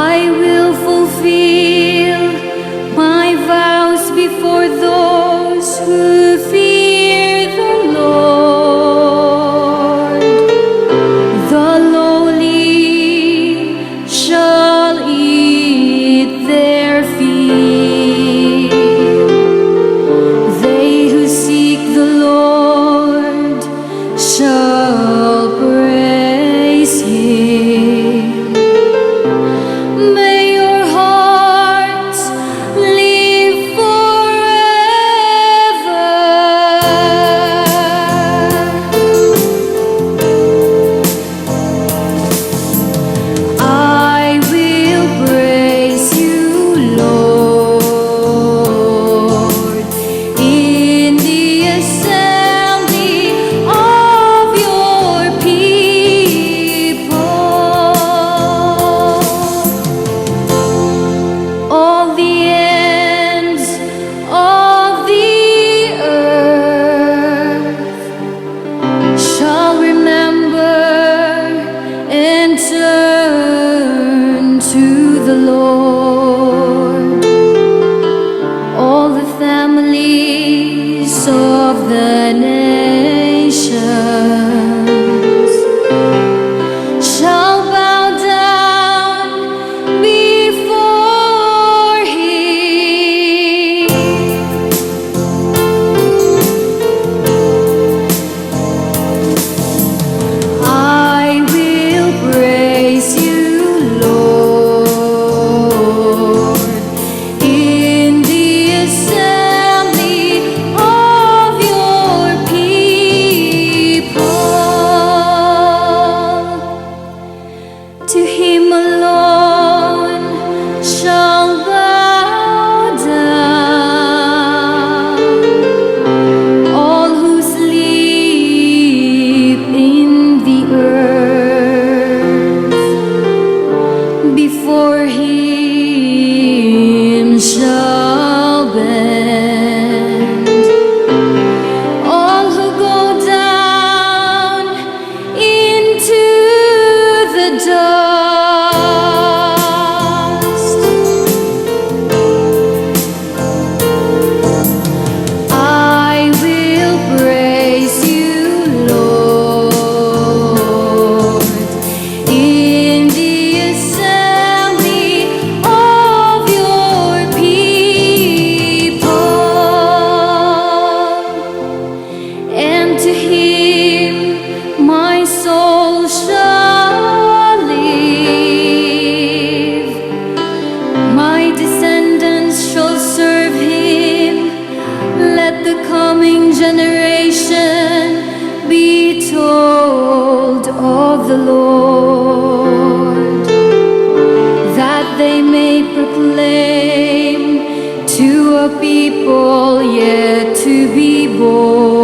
I will fulfill my vows before those who fear the Lord. The lowly shall eat their fill. They who seek the Lord shall praise Him. May your hearts live forever. I will praise you, Lord, in the assembly of your people. All the ends of the earth shall remember and turn to the Lord. All the families of the nations shall bow down before Him. I will praise you, Lord, in the assembly of your people. To Him alone shall bow down all who sleep in the earth. Before Him shall bend all who go down into the dust. I will praise you, Lord, in the assembly of your people. And to Him my soul shall live. My descendants shall serve Him. Let the coming generation be told of the Lord, that they may proclaim to a people yet to be born.